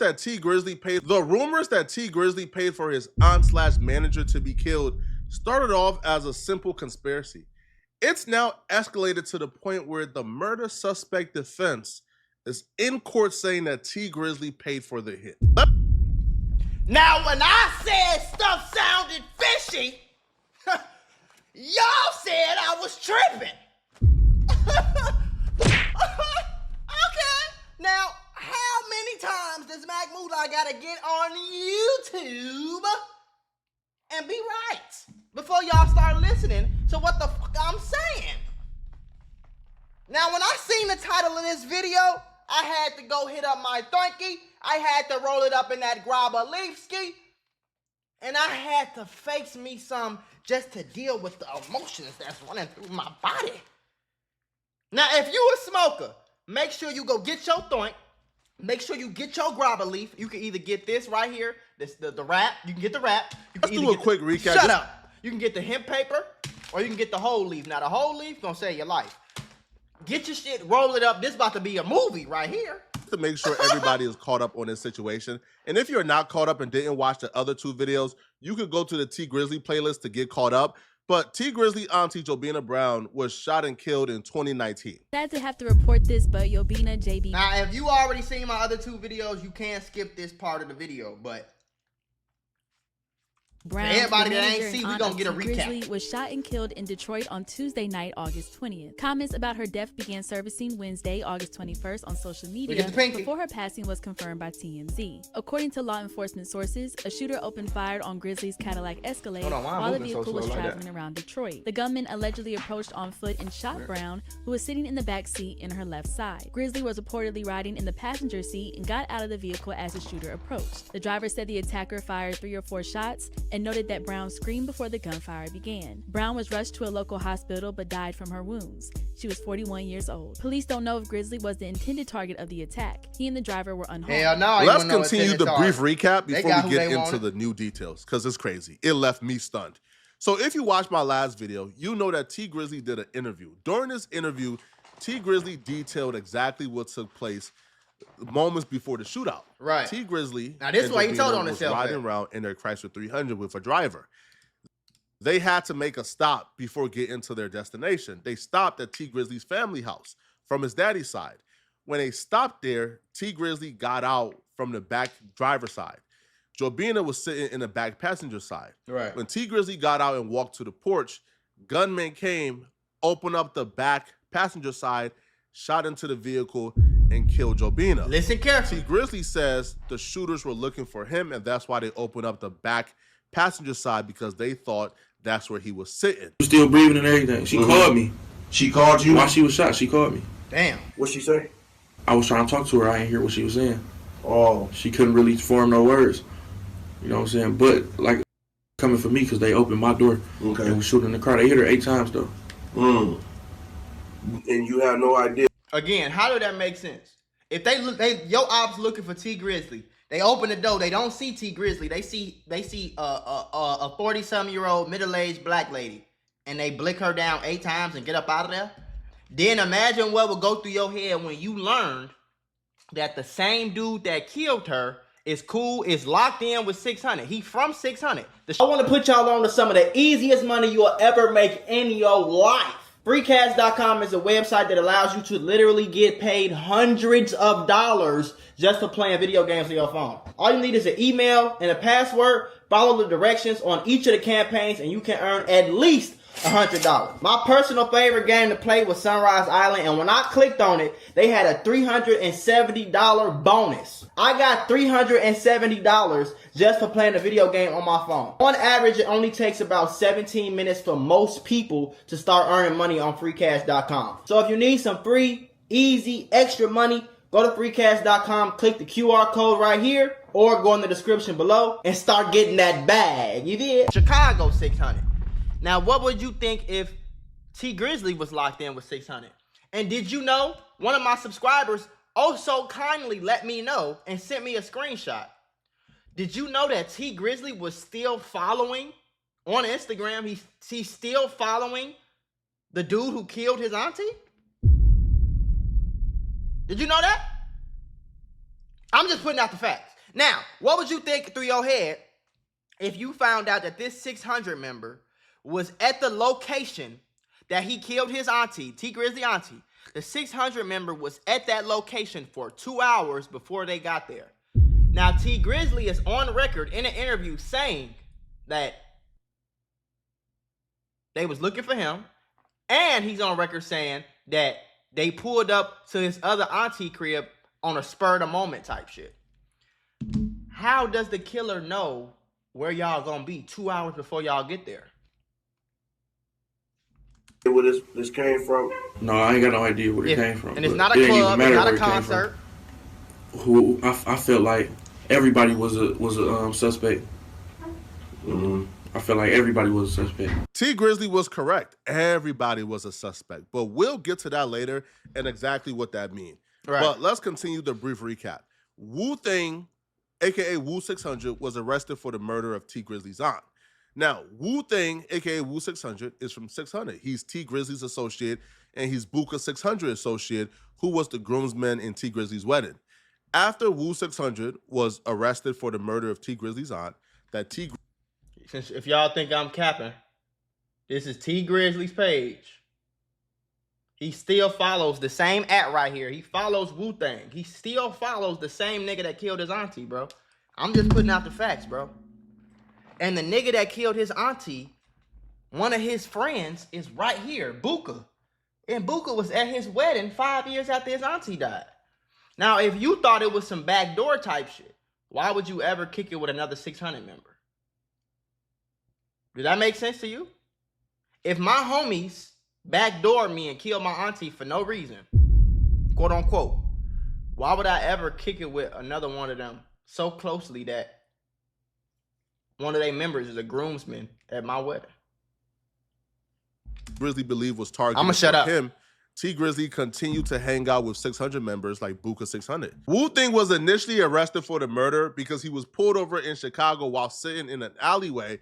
rumors that T Grizzley paid for his aunt/manager to be killed started off as a simple conspiracy. It's now escalated to the point where the murder suspect defense is in court saying that T Grizzley paid for the hit. Now, when I said stuff sounded fishy, y'all said I was tripping. Okay. Now, how many times does Mula gotta get on YouTube and be right before y'all start listening to what the fuck I'm saying? Now, when I seen the title of this video, I had to go hit up my donkey. I had to roll it up in that Grizzley, and I had to face me some just to deal with the emotions that's running through my body. Now, if you a smoker, make sure you go get your joint. Make sure you get your grabber leaf. You can either get this right here, the wrap. You can get the wrap. Let's do a quick recap. Shut up. You can get the hemp paper, or you can get the whole leaf. Now, the whole leaf gonna save your life. Get your shit, roll it up. This about to be a movie right here. To make sure everybody is caught up on this situation. And if you're not caught up and didn't watch the other two videos, you could go to the T Grizzley playlist to get caught up. But T Grizzley auntie Jobina Brown was shot and killed in 2019. Sad to have to report this, but Jobina JB. Now, if you already seen my other two videos, you can skip this part of the video, but Brown, everybody that ain't see, we gonna get a recap. Grizzley was shot and killed in Detroit on Tuesday night, August 20th. Comments about her death began surfacing Wednesday, August 21st on social media before her passing was confirmed by TMZ. According to law enforcement sources, a shooter opened fire on Grizzley's Cadillac Escalade while the vehicle was traveling around Detroit. The gunman allegedly approached on foot and shot Brown, who was sitting in the back seat in her left side. Grizzley was reportedly riding in the passenger seat and got out of the vehicle as the shooter approached. The driver said the attacker fired 3 or 4 shots and noted that Brown screamed before the gunfire began. Brown was rushed to a local hospital but died from her wounds. She was 41 years old. Police don't know if Grizzley was the intended target of the attack. He and the driver were unharmed. Hell no, let's continue the brief recap before we get into wanted. the new details, because it's crazy. It left me stunned. So if you watched my last video, you know that T Grizzley did an interview. During this interview, T Grizzley detailed exactly what took place moments before the shootout. Right. T Grizzley, now this is what he told on was himself, riding around in their Chrysler 300 with a driver. They had to make a stop before getting to their destination. They stopped at T Grizzley's family house from his daddy's side. When they stopped there, T Grizzley got out from the back driver's side. Jobina was sitting in the back passenger side. Right. When T Grizzley got out and walked to the porch, gunmen came, opened up the back passenger side, shot into the vehicle, and killed Jobina. Listen carefully. T Grizzley says the shooters were looking for him, and that's why they opened up the back passenger side, because they thought that's where he was sitting. Still breathing and everything. She called me. She called you? While she was shot, she called me. Damn. What'd she say? I was trying to talk to her. I didn't hear what she was saying. Oh. She couldn't really form no words. You know what I'm saying? But, like, coming for me because they opened my door and was shooting in the car. They hit her 8 times, though. And you have no idea. Again, how did that make sense? If your ops looking for T Grizzley, they open the door, they don't see T Grizzley, they see a 40-something-year-old middle-aged black lady, and they blick her down 8 times and get up out of there. Then imagine what would go through your head when you learned that the same dude that killed her is locked in with 600. He from 600. I want to put y'all on to some of the easiest money you will ever make in your life. Freecash.com is a website that allows you to literally get paid hundreds of dollars just for playing video games on your phone. All you need is an email and a password. Follow the directions on each of the campaigns and you can earn at least $100. My personal favorite game to play was Sunrise Island, and when I clicked on it, they had a $370 bonus. I got $370 just for playing a video game on my phone. On average, it only takes about 17 minutes for most people to start earning money on freecash.com. So if you need some free, easy, extra money, go to freecash.com, click the QR code right here, or go in the description below and start getting that bag. You did? Chicago 600. Now, what would you think if T Grizzley was locked in with 600? And did you know, one of my subscribers also kindly let me know and sent me a screenshot. Did you know that T Grizzley was still following on Instagram? He's still following the dude who killed his auntie? Did you know that? I'm just putting out the facts. Now, what would you think through your head if you found out that this 600 member was at the location that he killed his auntie, T Grizzly auntie? The 600 member was at that location for 2 hours before they got there. Now, T Grizzly is on record in an interview saying that they was looking for him, and he's on record saying that they pulled up to his other auntie crib on a spur of the moment type shit. How does the killer know where y'all gonna be 2 hours before y'all get there? Where this came from? No, I ain't got no idea where it came from. And it's not a club, it's not a concert. Who I felt like everybody was a suspect. Mm-hmm. I felt like everybody was a suspect. T Grizzly was correct. Everybody was a suspect. But we'll get to that later and exactly what that means. Right. But let's continue the brief recap. Wu Thing, aka Wu 600, was arrested for the murder of T Grizzly's aunt. Now, Wu Thing, aka Wu 600, is from 600. He's T Grizzly's associate, and he's Buka 600 associate, who was the groomsman in T Grizzly's wedding. After Wu 600 was arrested for the murder of T Grizzly's aunt, Since if y'all think I'm capping, this is T Grizzly's page. He still follows the same right here. He follows Wu-Tang. He still follows the same nigga that killed his auntie, bro. I'm just putting out the facts, bro. And the nigga that killed his auntie, one of his friends is right here, Buka. And Buka was at his wedding 5 years after his auntie died. Now, if you thought it was some backdoor type shit, why would you ever kick it with another 600 member? Does that make sense to you? If my homies backdoor me and kill my auntie for no reason, quote unquote, why would I ever kick it with another one of them so closely that one of their members is a groomsman at my wedding? Grizzly believed was targeted I'ma shut up. him. T Grizzly continued to hang out with 600 members like Buka 600. Wu Thing was initially arrested for the murder because he was pulled over in Chicago while sitting in an alleyway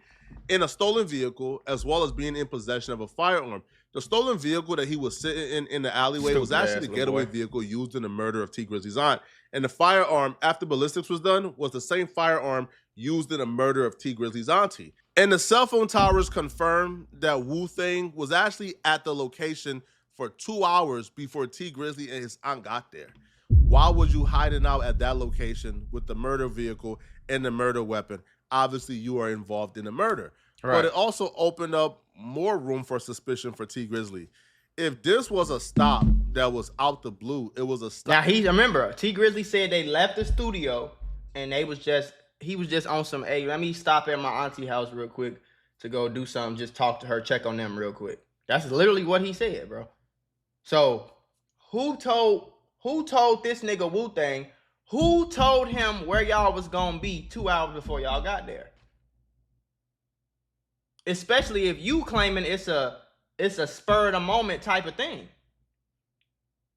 in a stolen vehicle, as well as being in possession of a firearm. The stolen vehicle that he was sitting in the alleyway was actually the getaway vehicle used in the murder of T Grizzly's aunt. And the firearm, after ballistics was done, was the same firearm used in the murder of T Grizzly's auntie. And the cell phone towers confirmed that Wu Thing was actually at the location for 2 hours before T Grizzly and his aunt got there. Why would you hiding out at that location with the murder vehicle and the murder weapon? Obviously, you are involved in the murder. Right. But it also opened up more room for suspicion for T Grizzly. If this was a stop that was out the blue, it was a stop. Now, remember, T Grizzly said they left the studio and he was just on some, hey, let me stop at my auntie house real quick to go do something, just talk to her, check on them real quick. That's literally what he said, bro. So, who told this nigga Wu-Tang, who told him where y'all was gonna be 2 hours before y'all got there? Especially if you claiming it's a spur of the moment type of thing.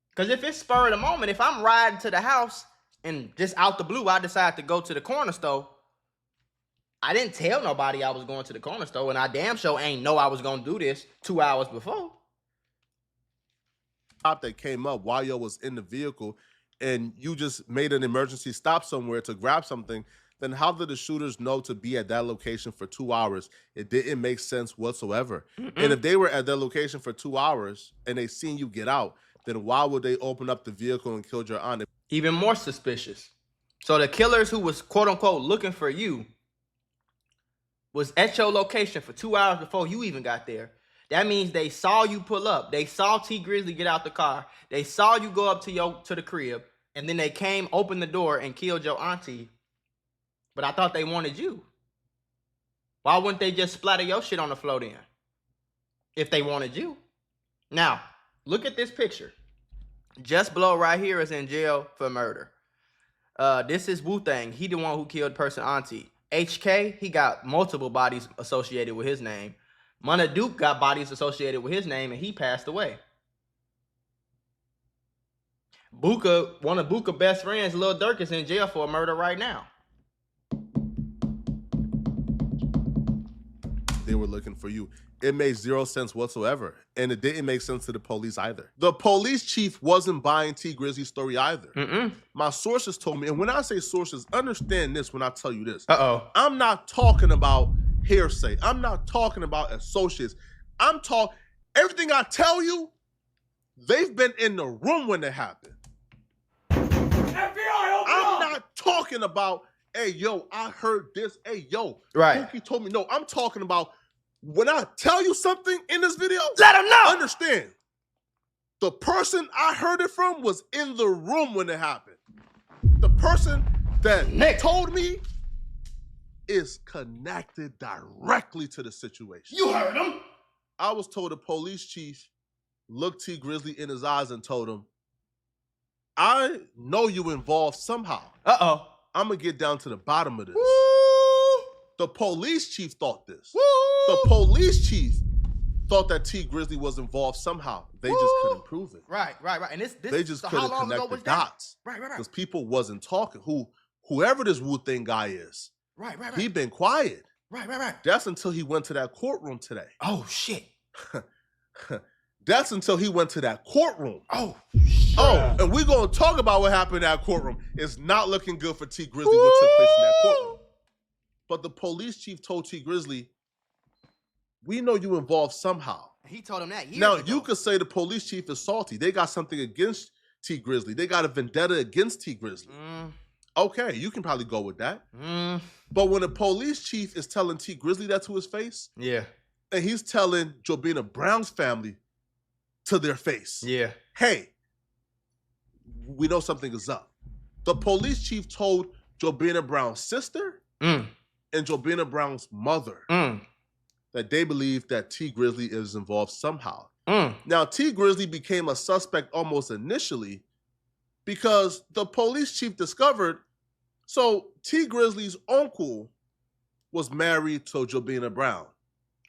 Because if it's spur of the moment, if I'm riding to the house and just out the blue, I decide to go to the corner store, I didn't tell nobody I was going to the corner store, and I damn sure ain't know I was gonna do this 2 hours before. That came up while y'all was in the vehicle and you just made an emergency stop somewhere to grab something, then how did the shooters know to be at that location for 2 hours? It didn't make sense whatsoever. And if they were at that location for 2 hours and they seen you get out, then why would they open up the vehicle and kill your aunt? Even more suspicious. So the killers who was quote unquote looking for you was at your location for 2 hours before you even got there. That means they saw you pull up. They saw T Grizzly get out the car. They saw you go up to the crib, and then they came, opened the door, and killed your auntie. But I thought they wanted you. Why wouldn't they just splatter your shit on the floor then? If they wanted you. Now, look at this picture. Just Blow right here is in jail for murder. This is Wu-Tang. He the one who killed person auntie. HK, he got multiple bodies associated with his name. Muna Duke got bodies associated with his name, and he passed away. Buka, one of Buka's best friends, Lil Durk, is in jail for a murder right now. They were looking for you. It made zero sense whatsoever. And it didn't make sense to the police either. The police chief wasn't buying T Grizzly's story either. My sources told me, and when I say sources, understand this when I tell you this. I'm not talking about hearsay. I'm not talking about associates. Everything I tell you, they've been in the room when it happened. FBI, I'm not talking about, hey, yo, I heard this. Hey, yo, Pookie told me. No, I'm talking about when I tell you something in this video, let them know. Understand, the person I heard it from was in the room when it happened. The person that told me is connected directly to the situation. You heard him. I was told the police chief looked T Grizzly in his eyes and told him, I know you involved somehow. I'm going to get down to the bottom of this. Woo. The police chief thought this. Woo. The police chief thought that T Grizzly was involved somehow. They just couldn't prove it. Right. And this they just so couldn't connect the dots. Right. Because people wasn't talking. Whoever this Wu thing guy is, he been quiet. Right. That's until he went to that courtroom today. Oh, shit. That's until he went to that courtroom. Oh, and we're going to talk about what happened in that courtroom. It's not looking good for T Grizzly what took place in that courtroom. But the police chief told T Grizzly, we know you involved somehow. He told him that years Now, ago. you could say the police chief is salty. They got something against T Grizzly. They got a vendetta against T Grizzly. Okay, you can probably go with that. But when the police chief is telling T Grizzly that to his face, and he's telling Jobina Brown's family to their face, hey, we know something is up. The police chief told Jobina Brown's sister and Jobina Brown's mother that they believe that T Grizzly is involved somehow. Now, T Grizzly became a suspect almost initially because the police chief discovered, so T Grizzly's uncle was married to Jobina Brown.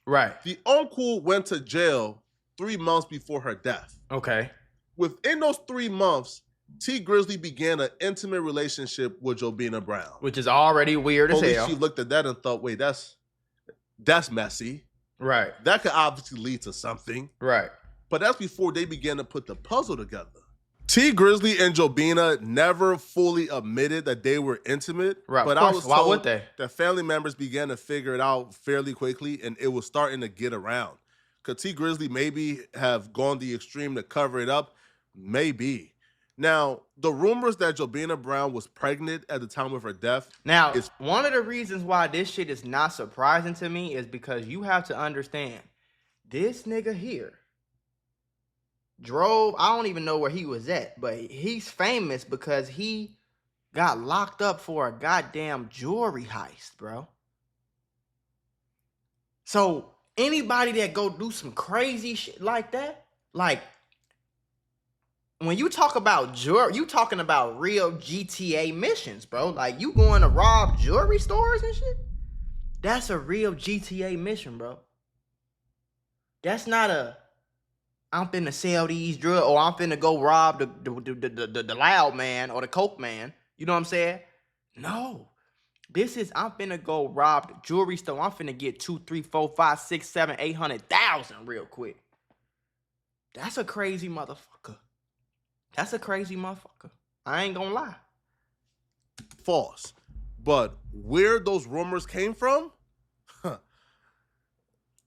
Right. The uncle went to jail 3 months before her death. Okay. Within those 3 months, T Grizzly began an intimate relationship with Jobina Brown. Which is already weird as hell. She looked at that and thought, wait, that's messy. Right. That could obviously lead to something. Right. But that's before they began to put the puzzle together. T Grizzly and Jobina never fully admitted that they were intimate. Right. But I was told, why would they? That family members began to figure it out fairly quickly, and it was starting to get around. Could T Grizzly maybe have gone the extreme to cover it up? Maybe. Now, the rumors that Jobina Brown was pregnant at the time of her death. Now, one of the reasons why this shit is not surprising to me is because you have to understand, this nigga here drove, I don't even know where he was at, but he's famous because he got locked up for a goddamn jewelry heist, bro. So, anybody that go do some crazy shit like that, like, when you talk about jewelry, you talking about real GTA missions, bro. Like, you going to rob jewelry stores and shit? That's a real GTA mission, bro. That's not I'm finna sell these drugs, or I'm finna go rob the loud man or the coke man. You know what I'm saying? No. This is, I'm finna go rob the jewelry store. I'm finna get 2, 3, 4, 5, 6, 7, 800,000 real quick. That's a crazy motherfucker. That's a crazy motherfucker. I ain't gonna lie. False. But where those rumors came from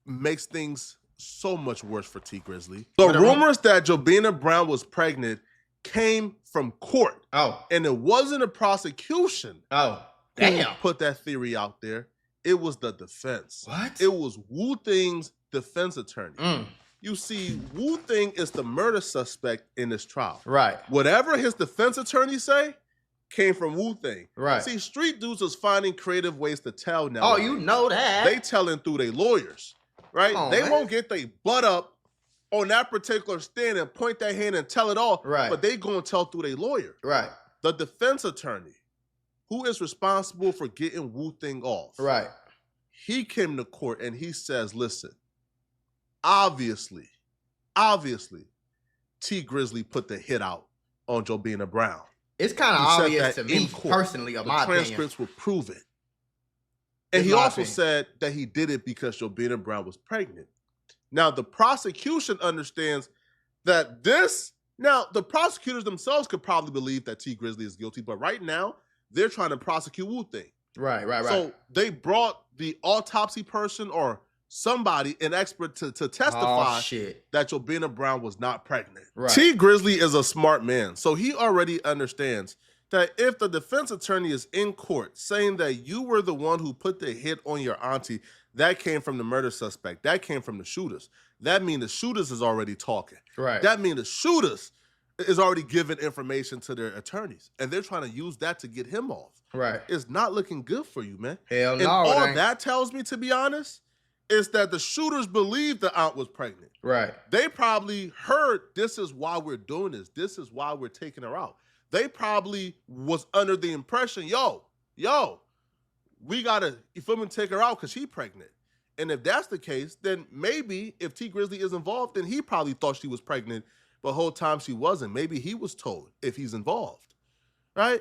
makes things so much worse for T Grizzly. The rumors that Jobina Brown was pregnant came from court. Oh. And it wasn't a prosecution. Oh. Damn. Put that theory out there. It was the defense. What? It was Wu Thing's defense attorney. You see, Wu Thing is the murder suspect in this trial. Right. Whatever his defense attorney say came from Wu Thing. Right. See, street dudes is finding creative ways to tell now. Oh, you know that. They telling through their lawyers, right? They won't get their butt up on that particular stand and point their hand and tell it all. Right. But they gonna tell through their lawyer. Right. The defense attorney, who is responsible for getting Wu Thing off. Right. He came to court and he says, listen, obviously, T Grizzly put the hit out on Jobina Brown. It's kind of obvious to me personally, of my opinion. The transcripts will prove it. And he also said that he did it because Jobina Brown was pregnant. Now, the prosecution understands that now the prosecutors themselves could probably believe that T Grizzley is guilty, but right now they're trying to prosecute Wu-Thing. Right. So they brought the autopsy person or somebody, an expert, to testify that Jobina Brown was not pregnant. Right. T Grizzley is a smart man, so he already understands that if the defense attorney is in court saying that you were the one who put the hit on your auntie, that came from the murder suspect, that came from the shooters. That means the shooters is already talking. Right. That means the shooters is already giving information to their attorneys, and they're trying to use that to get him off. Right. It's not looking good for you, man. Hell no. And all that tells me, to be honest, is that the shooters believe the aunt was pregnant. Right. They probably heard, this is why we're doing this. This is why we're taking her out. They probably was under the impression, yo, we gotta, you feel me, take her out because she's pregnant. And if that's the case, then maybe if T Grizzley is involved, then he probably thought she was pregnant, but the whole time she wasn't. Maybe he was told if he's involved, right?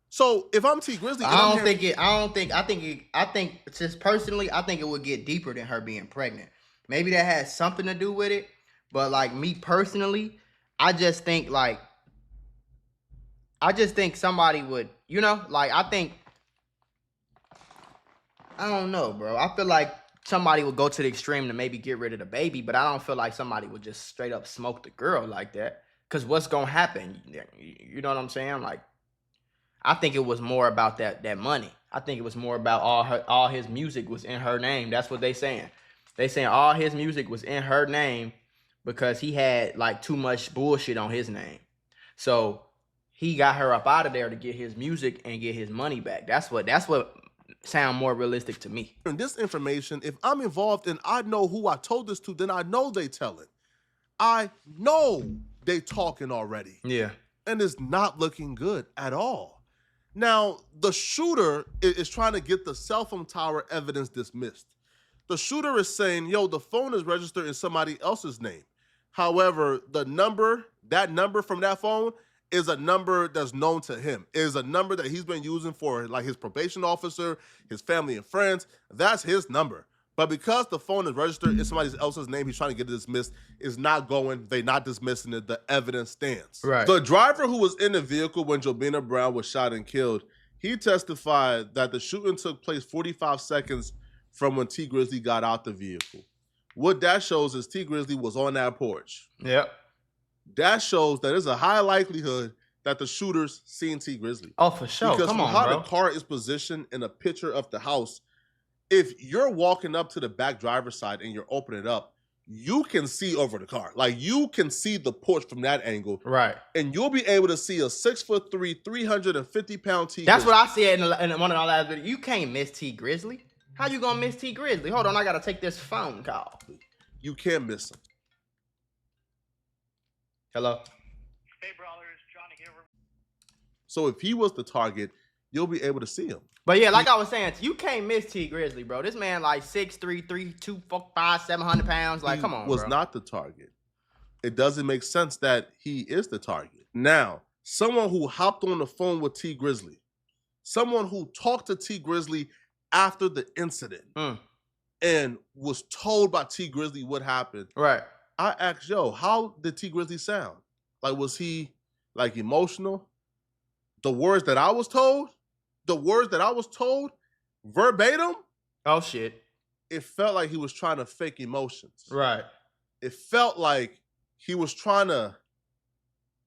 So if I'm T Grizzley, I think just personally, I think it would get deeper than her being pregnant. Maybe that has something to do with it, but like me personally, I just think somebody would, I don't know, bro. I feel like somebody would go to the extreme to maybe get rid of the baby, but I don't feel like somebody would just straight up smoke the girl like that. Because what's gonna happen? You know what I'm saying? Like, I think it was more about that money. I think it was more about all his music was in her name. That's what they saying. They saying all his music was in her name because he had like too much bullshit on his name. So he got her up out of there to get his music and get his money back. That's what sound more realistic to me. And this information, if I'm involved and I know who I told this to, then I know they tell it. I know they talking already. Yeah. And it's not looking good at all. Now, the shooter is trying to get the cell phone tower evidence dismissed. The shooter is saying, yo, the phone is registered in somebody else's name. However, that number from that phone is a number that's known to him. It is a number that he's been using for like his probation officer, his family and friends. That's his number. But because the phone is registered in somebody else's name, he's trying to get it dismissed. It's not going. They're not dismissing it. The evidence stands. Right. The driver who was in the vehicle when Jobina Brown was shot and killed, he testified that the shooting took place 45 seconds from when T Grizzley got out the vehicle. What that shows is T Grizzley was on that porch. Yep. That shows that there's a high likelihood that the shooters seen T Grizzley. Oh, for sure. Because Come on, how bro. the car is positioned in a picture of the house, if you're walking up to the back driver's side and you're opening it up, you can see over the car. Like, you can see the porch from that angle. Right. And you'll be able to see a 6'3", 350-pound T. That's what I said in one of our last videos. You can't miss T Grizzley. How you gonna miss T Grizzley? Hold on, I gotta take this phone call. You can't miss him. Hello? Hey, brothers, Johnny here. So if he was the target, you'll be able to see him. But yeah, like I was saying, you can't miss T Grizzley, bro. This man like 6'3", 3, 4, 5, 700 pounds. Like, come on, was bro. not the target. It doesn't make sense that he is the target. Now, someone who hopped on the phone with T Grizzley, someone who talked to T Grizzley after the incident and was told by T Grizzley what happened. Right. I asked, yo, how did T Grizzley sound? Like, was he like emotional? The words that I was told verbatim. Oh shit. It felt like he was trying to fake emotions. Right. It felt like he was trying to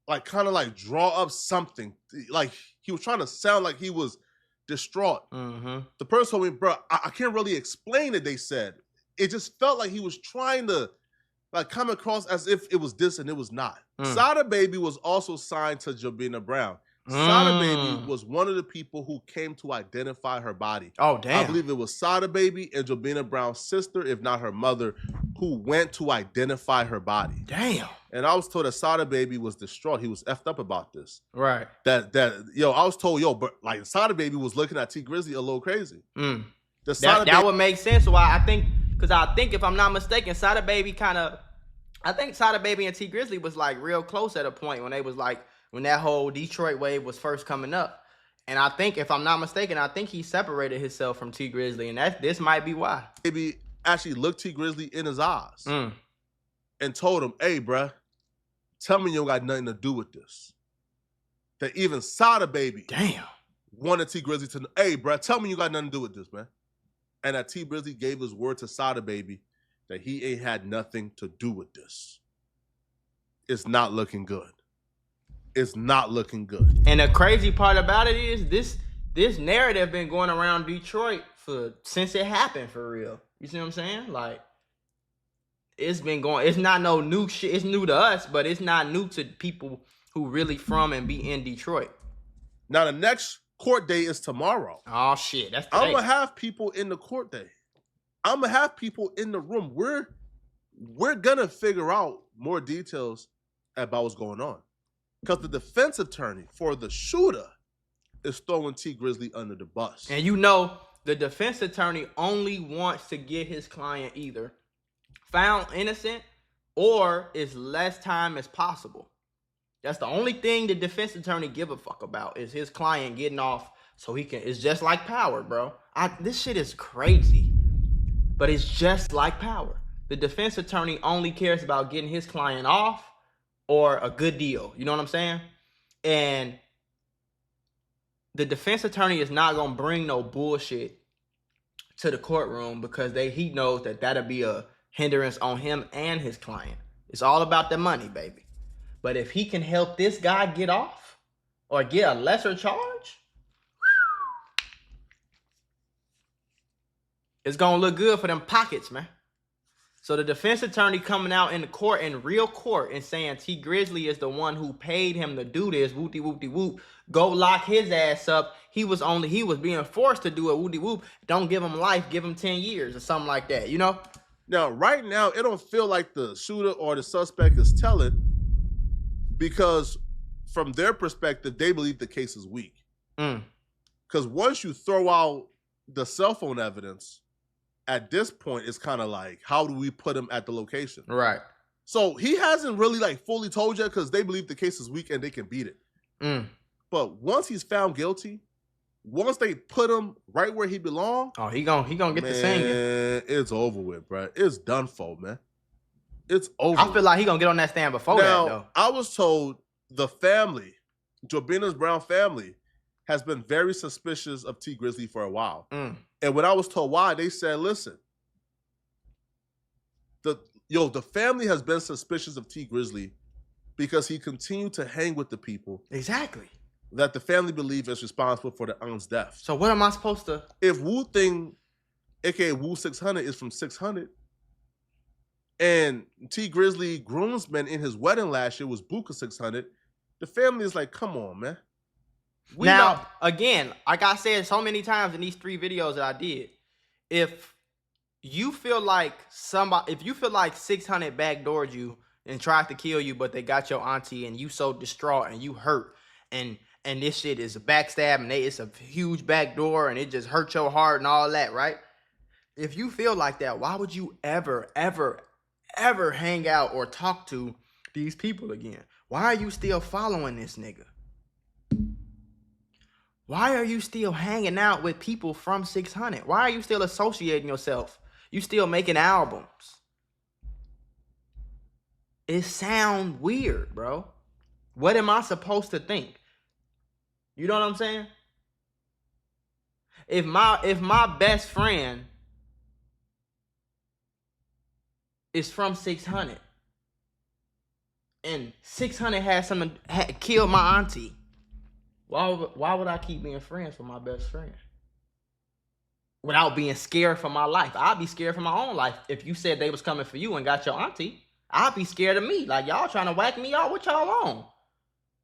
like kind of like draw up something. Like he was trying to sound like he was distraught. Mm-hmm. The person told me, bro, I can't really explain it, they said. It just felt like he was trying to like come across as if it was this and it was not. Sada Baby was also signed to Jobina Brown. Sada Baby was one of the people who came to identify her body. Oh, damn. I believe it was Sada Baby and Jobina Brown's sister, if not her mother, who went to identify her body. Damn. And I was told that Sada Baby was distraught. He was effed up about this. Right. I was told, but like Sada Baby was looking at T Grizzley a little crazy. That would make sense. Why I think if I'm not mistaken, Sada Baby I think Sada Baby and T Grizzley was like real close at a point when they was like, when that whole Detroit wave was first coming up. And I think, if I'm not mistaken, I think he separated himself from T Grizzley, and this might be why. Baby actually looked T Grizzley in his eyes. and told him, hey, bruh, tell me you don't got nothing to do with this. That even Sada Baby wanted T Grizzly to know, hey, bruh, tell me you got nothing to do with this, man. And that T Grizzly gave his word to Sada Baby that he ain't had nothing to do with this. It's not looking good. It's not looking good. And the crazy part about it is this narrative been going around Detroit since it happened, for real. You see what I'm saying? Like, it's been going. It's not no new shit. It's new to us, but it's not new to people who really from and be in Detroit. Now the next court day is tomorrow. Oh shit, that's today. I'm gonna have people in the court day. I'm gonna have people in the room. We're gonna figure out more details about what's going on, because the defense attorney for the shooter is throwing T Grizzly under the bus. And you know, the defense attorney only wants to get his client either found innocent or as less time as possible. That's the only thing the defense attorney give a fuck about, is his client getting off so he can. It's just like Power, bro. This shit is crazy, but it's just like Power. The defense attorney only cares about getting his client off or a good deal. You know what I'm saying? And the defense attorney is not gonna bring no bullshit to the courtroom because he knows that that'll be a hindrance on him and his client. It's all about the money, baby. But if he can help this guy get off or get a lesser charge, it's gonna look good for them pockets, man. So the defense attorney coming out in the court, in real court, and saying T Grizzly is the one who paid him to do this, whoopty whoopty whoop, go lock his ass up. He was being forced to do it, whoopty whoop. Don't give him life, give him 10 years or something like that, you know? Now, right now, it don't feel like the shooter or the suspect is telling, because from their perspective, they believe the case is weak. Because once you throw out the cell phone evidence, at this point, it's kind of like, how do we put him at the location? Right. So he hasn't really like fully told you, because they believe the case is weak and they can beat it. But once he's found guilty, once they put him right where he belongs, oh, he gonna get the singing. It's over with, bro. It's done for, man. It's over. I feel like he gonna get on that stand before that, though. I was told the family, Jobina's Brown family, has been very suspicious of T Grizzly for a while. And when I was told why, they said, listen, the family has been suspicious of T Grizzly because he continued to hang with the people. Exactly. That the family believe is responsible for the aunt's death. So what am I supposed to? If Wu Thing, aka Wu 600, is from 600, and T Grizzly groomsman in his wedding last year was Buka 600, the family is like, come on, man. Again, like I said so many times in these 3 videos that I did, if you feel like 600 backdoored you and tried to kill you, but they got your auntie and you so distraught and you hurt, and this shit is a backstab and it's a huge backdoor and it just hurt your heart and all that, right? If you feel like that, why would you ever hang out or talk to these people again? Why are you still following this nigga? Why are you still hanging out with people from 600? Why are you still associating yourself? You still making albums? It sounds weird, bro. What am I supposed to think? You know what I'm saying? If my best friend is from 600 and 600 had killed my auntie, why would I keep being friends with my best friend without being scared for my life? I'd be scared for my own life. If you said they was coming for you and got your auntie, I'd be scared of me. Like, y'all trying to whack me out? What y'all on?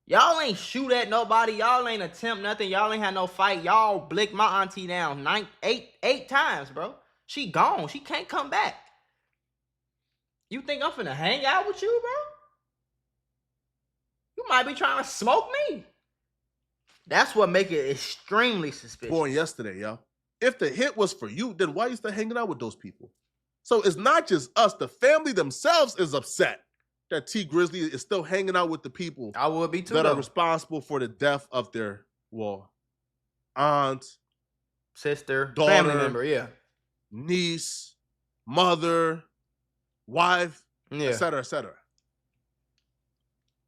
Y'all ain't shoot at nobody. Y'all ain't attempt nothing. Y'all ain't had no fight. Y'all blicked my auntie down eight times, bro. She gone. She can't come back. You think I'm finna hang out with you, bro? You might be trying to smoke me. That's what make it extremely suspicious. Born yesterday, y'all. If the hit was for you, then why are you still hanging out with those people? So it's not just us. The family themselves is upset that T Grizzly is still hanging out with the people. I would be too, that are responsible for the death of their aunt, sister, daughter, family member, niece, mother, wife. Yeah. et cetera, et cetera.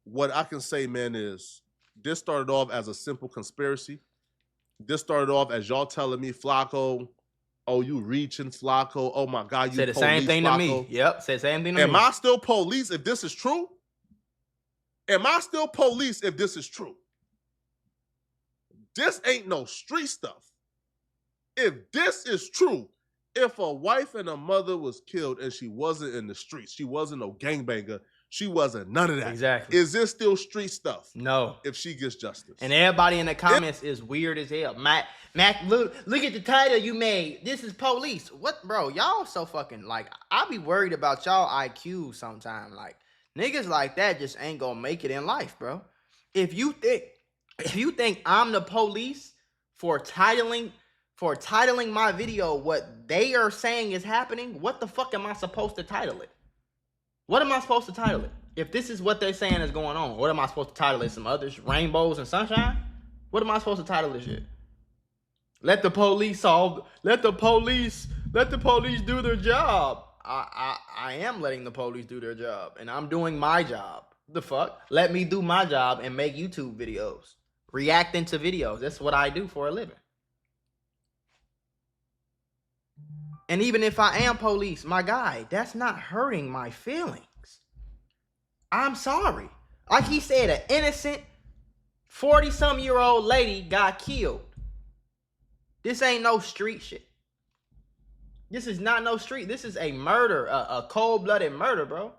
What I can say, man, is this started off as a simple conspiracy. This started off as y'all telling me, Flacco, oh, you reaching, Flacco. Oh, my God, you said the police, same thing Flacco. to me. Yep, said the same thing to me. Am I still police if this is true? Am I still police if this is true? This ain't no street stuff. If this is true, if a wife and a mother was killed and she wasn't in the streets, she wasn't no gangbanger, she wasn't none of that. Exactly. Is this still street stuff? No. If she gets justice. And everybody in the comments is weird as hell. Mac, look at the title you made. This is police. What, bro? Y'all so fucking, like, I be worried about y'all IQ sometime. Like, niggas like that just ain't gonna make it in life, bro. If you think I'm the police for titling my video what they are saying is happening, what the fuck am I supposed to title it? What am I supposed to title it? If this is what they're saying is going on, what am I supposed to title it? Some others, rainbows and sunshine? What am I supposed to title this shit? Let the police do their job. I am letting the police do their job, and I'm doing my job. The fuck? Let me do my job and make YouTube videos. Reacting to videos. That's what I do for a living. And even if I am police, my guy, that's not hurting my feelings. I'm sorry. Like he said, an innocent 40-some-year-old lady got killed. This ain't no street shit. This is not no street. This is a murder, a cold-blooded murder, bro.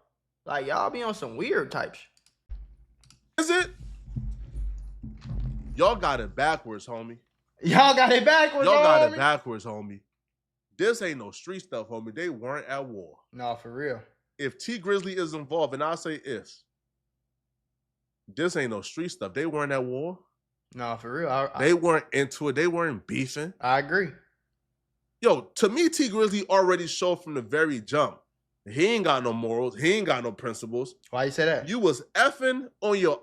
Like, y'all be on some weird type shit. Is it? Y'all got it backwards, homie. Y'all got it backwards, Y'all got homie. it backwards, homie. This ain't no street stuff, homie. They weren't at war. No, for real. If T Grizzley is involved, and I say if, this ain't no street stuff. They weren't at war. No, for real. They weren't into it. They weren't beefing. I agree. Yo, to me, T Grizzley already showed from the very jump. He ain't got no morals. He ain't got no principles. Why you say that? You was effing on your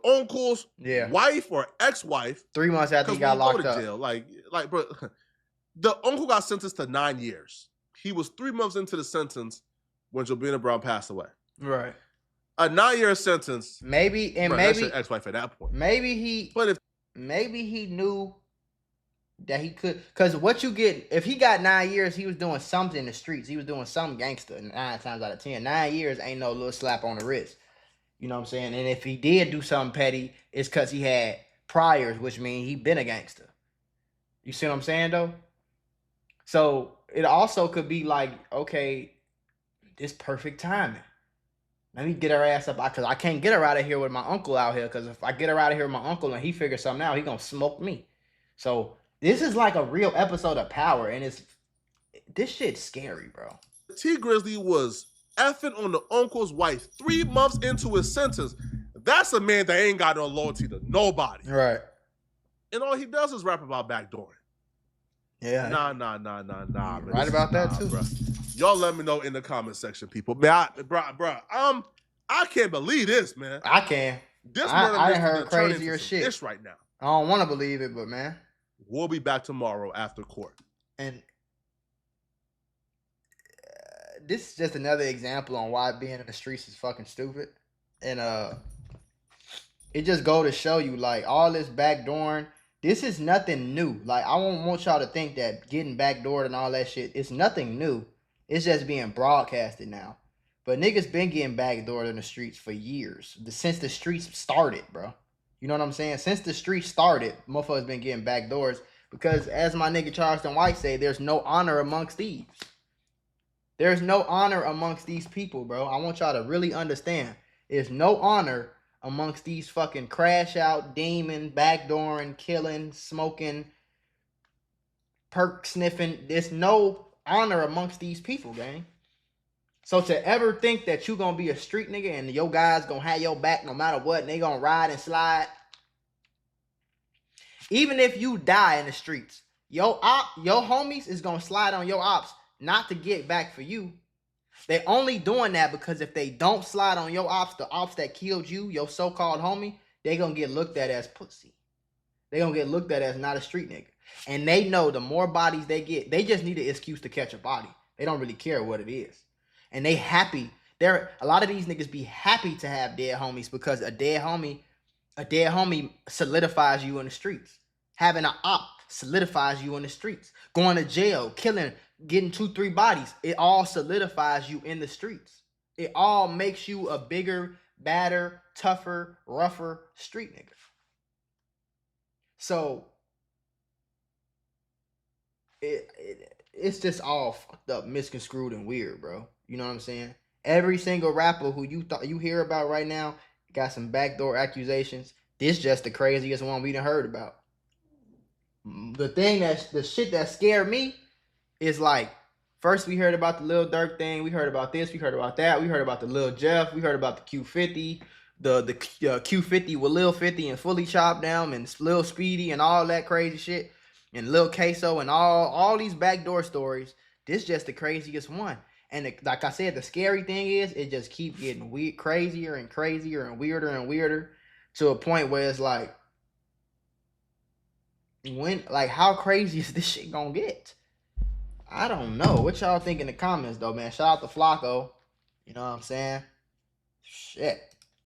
uncle's wife or ex-wife. 3 months after he got locked up. Jail. Like, bro, the uncle got sentenced to 9 years. He was 3 months into the sentence when Jobina Brown passed away. Right. A 9-year sentence. Maybe that's your ex-wife at that point. Maybe he knew that he could, because what you get, if he got 9 years, he was doing something in the streets. He was doing some gangster 9 times out of 10. 9 years ain't no little slap on the wrist. You know what I'm saying? And if he did do something petty, it's because he had priors, which means he been a gangster. You see what I'm saying, though? So it also could be like, okay, this perfect timing. Let me get her ass up, because I can't get her out of here with my uncle out here, because if I get her out of here with my uncle and he figures something out, he going to smoke me. So this is like a real episode of Power, and this shit's scary, bro. T Grizzley was effing on the uncle's wife 3 months into his sentence. That's a man that ain't got no loyalty to nobody. Right. And all he does is rap about backdooring. Yeah. Nah, man. Right about that too. Bro. Y'all let me know in the comment section, people. Man, I can't believe this, man. I can. I heard crazier shit. This right now. I don't want to believe it, but man. We'll be back tomorrow after court. And this is just another example on why being in the streets is fucking stupid. And it just go to show you, like, all this backdooring, this is nothing new. Like, I don't want y'all to think that getting backdoored and all that shit, it's nothing new. It's just being broadcasted now. But niggas been getting backdoored in the streets for years. Since the streets started, bro. You know what I'm saying? Since the streets started, motherfuckers been getting backdoors. Because as my nigga Charleston White say, there's no honor amongst thieves. There's no honor amongst these people, bro. I want y'all to really understand. There's no honor amongst these fucking crash out, demon, backdooring, killing, smoking, perk sniffing. There's no honor amongst these people, gang. So to ever think that you gonna be a street nigga and your guys gonna have your back no matter what, and they gonna ride and slide. Even if you die in the streets, your homies is gonna slide on your ops not to get back for you. They only doing that because if they don't slide on your ops, the ops that killed you, your so-called homie, they gonna get looked at as pussy. They gonna get looked at as not a street nigga. And they know the more bodies they get, they just need an excuse to catch a body. They don't really care what it is. And they happy A lot of these niggas be happy to have dead homies because a dead homie solidifies you in the streets. Having an op solidifies you in the streets. Going to jail, killing, getting 2-3 bodies, it all solidifies you in the streets. It all makes you a bigger, badder, tougher, rougher street nigga. So it's just all fucked up, misconstrued, and weird, bro. You know what I'm saying? Every single rapper who you hear about right now got some backdoor accusations. This just the craziest one we done heard about. The shit that scared me is like, first we heard about the Lil Durk thing, we heard about this, we heard about that, we heard about the Lil Jeff, we heard about the Q50, the Q50 with Lil 50 and Fully Chopped Down and Lil Speedy and all that crazy shit, and Lil Queso and all these backdoor stories. This just the craziest one. And like I said, the scary thing is it just keep getting weird, crazier and crazier and weirder to a point where it's like, how crazy is this shit gonna get? I don't know. What y'all think in the comments though, man? Shout out to Flacco. You know what I'm saying? Shit.